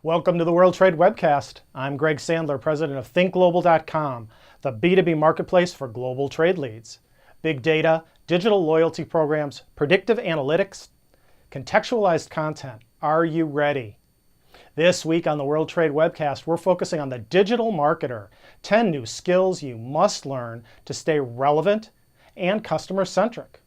Welcome to the World Trade Webcast. I'm Greg Sandler, president of ThinkGlobal.com, the B2B marketplace for global trade leads. Big data, digital loyalty programs, predictive analytics, contextualized content. Are you ready? This week on the World Trade Webcast, we're focusing on the digital marketer, 10 new skills you must learn to stay relevant and customer-centric.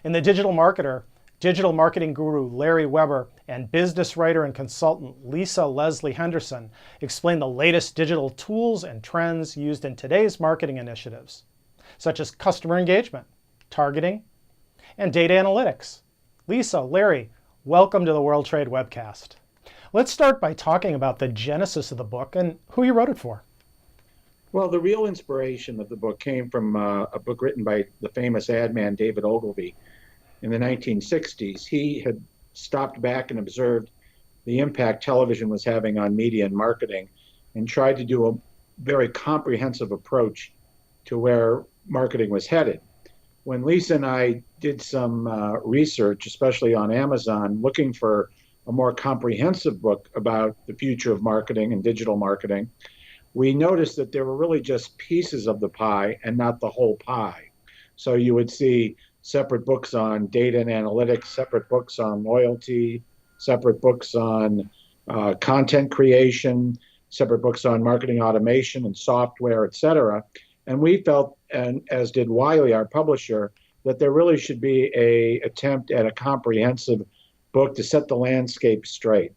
In the digital marketer, digital marketing guru Larry Weber and business writer and consultant Lisa Leslie Henderson explain the latest digital tools and trends used in today's marketing initiatives, such as customer engagement, targeting, and data analytics. Lisa, Larry, welcome to the World Trade Webcast. Let's start by talking about the genesis of the book and who you wrote it for. Well, the real inspiration of the book came from a book written by the famous ad man David Ogilvy in the 1960s. He had stopped back and observed the impact television was having on media and marketing and tried to do a very comprehensive approach to where marketing was headed. When Lisa and I did some research, especially on Amazon, looking for a more comprehensive book about the future of marketing and digital marketing, we noticed that there were really just pieces of the pie and not the whole pie. So you would see separate books on data and analytics, separate books on loyalty, separate books on content creation, separate books on marketing automation and software, et cetera. And we felt, and as did Wiley, our publisher, that there really should be an attempt at a comprehensive book to set the landscape straight.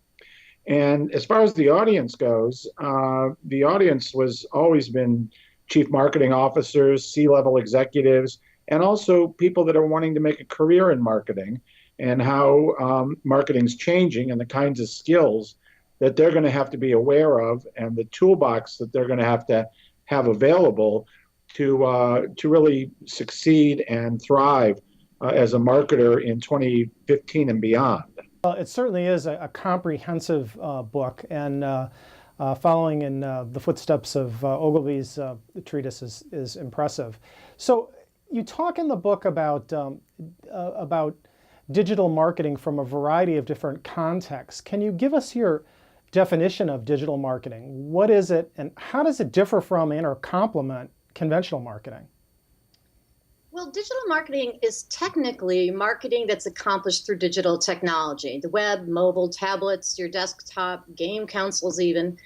And as far as the audience goes, the audience was always been chief marketing officers, C-level executives, and also people that are wanting to make a career in marketing and how marketing's changing and the kinds of skills that they're going to have to be aware of and the toolbox that they're going to have available to really succeed and thrive as a marketer in 2015 and beyond. Well, it certainly is a comprehensive book, and following in the footsteps of Ogilvy's treatise is impressive. So you talk in the book about digital marketing from a variety of different contexts. Can you give us your definition of digital marketing? What is it, and how does it differ from and or complement conventional marketing? Well, digital marketing is technically marketing that's accomplished through digital technology, the web, mobile, tablets, your desktop, game consoles even.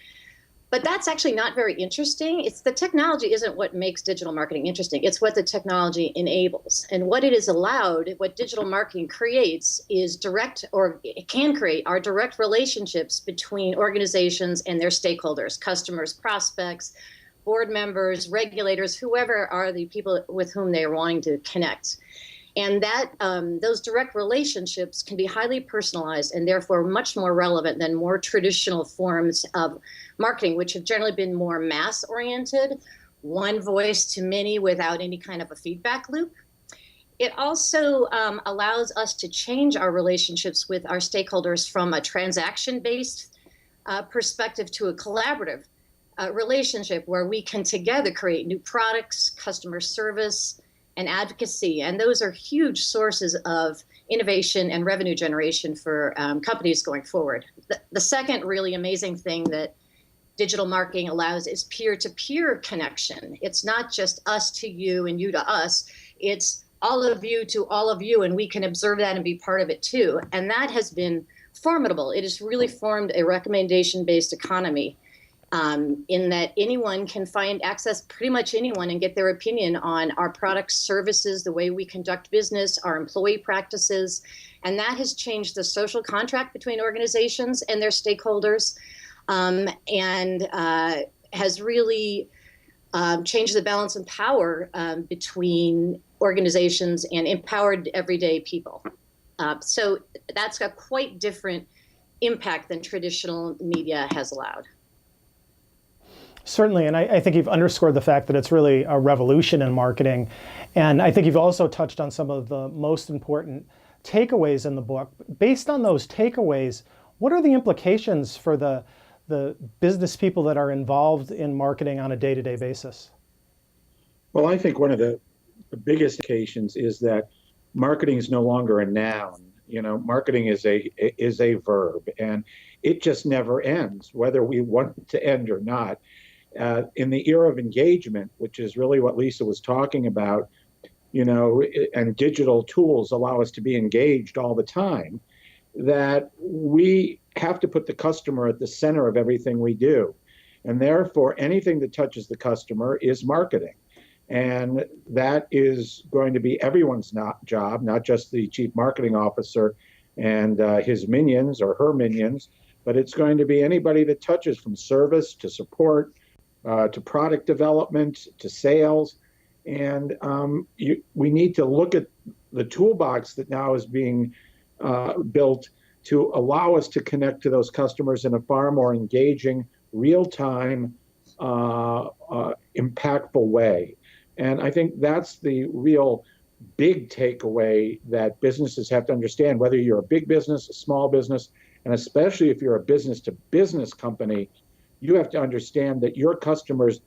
But that's actually not very interesting. It's the technology isn't what makes digital marketing interesting. It's what the technology enables. And what it is allowed, what digital marketing creates is direct, or it can create, are direct relationships between organizations and their stakeholders, customers, prospects, board members, regulators, whoever are the people with whom they are wanting to connect. And that those direct relationships can be highly personalized and therefore much more relevant than more traditional forms of marketing, which have generally been more mass-oriented, one voice to many without any kind of a feedback loop. It also allows us to change our relationships with our stakeholders from a transaction-based perspective to a collaborative relationship where we can together create new products, customer service, and advocacy. And those are huge sources of innovation and revenue generation for companies going forward. The second really amazing thing that digital marketing allows is peer-to-peer connection. It's not just us to you and you to us. It's all of you to all of you, and we can observe that and be part of it too. And that has been formidable. It has really formed a recommendation-based economy in that anyone can access pretty much anyone and get their opinion on our products, services, the way we conduct business, our employee practices. And that has changed the social contract between organizations and their stakeholders, and has really changed the balance of power between organizations and empowered everyday people. So that's a quite different impact than traditional media has allowed. Certainly, and I think you've underscored the fact that it's really a revolution in marketing. And I think you've also touched on some of the most important takeaways in the book. Based on those takeaways, what are the implications for the business people that are involved in marketing on a day-to-day basis? Well, I think one of the biggest implications is that marketing is no longer a noun. Marketing is a verb, and it just never ends, whether we want it to end or not. In the era of engagement, which is really what Lisa was talking about, and digital tools allow us to be engaged all the time, that we have to put the customer at the center of everything we do. And therefore, anything that touches the customer is marketing. And that is going to be everyone's job, not just the chief marketing officer and his minions or her minions, but it's going to be anybody that touches, from service to support to product development to sales. And we need to look at the toolbox that now is being built to allow us to connect to those customers in a far more engaging, real-time, impactful way. And I think that's the real big takeaway that businesses have to understand, whether you're a big business, a small business, and especially if you're a business-to-business company, you have to understand that your customers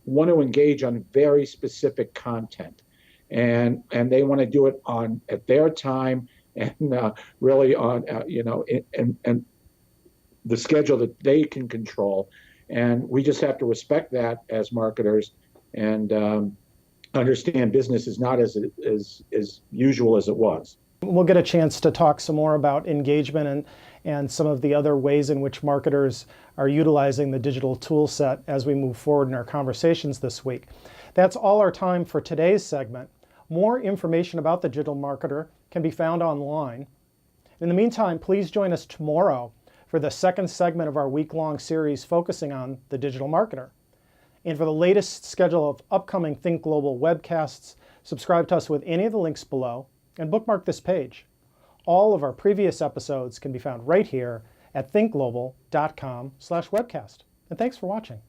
want to engage on very specific content, and they want to do it at their time, and really on and the schedule that they can control. And we just have to respect that as marketers, and understand business is not as usual as it was. We'll get a chance to talk some more about engagement and some of the other ways in which marketers are utilizing the digital tool set as we move forward in our conversations this week. That's all our time for today's segment. More information about the digital marketer can be found online. In the meantime, please join us tomorrow for the second segment of our week-long series focusing on the digital marketer. And for the latest schedule of upcoming Think Global webcasts, subscribe to us with any of the links below and bookmark this page. All of our previous episodes can be found right here at thinkglobal.com/webcast. And thanks for watching.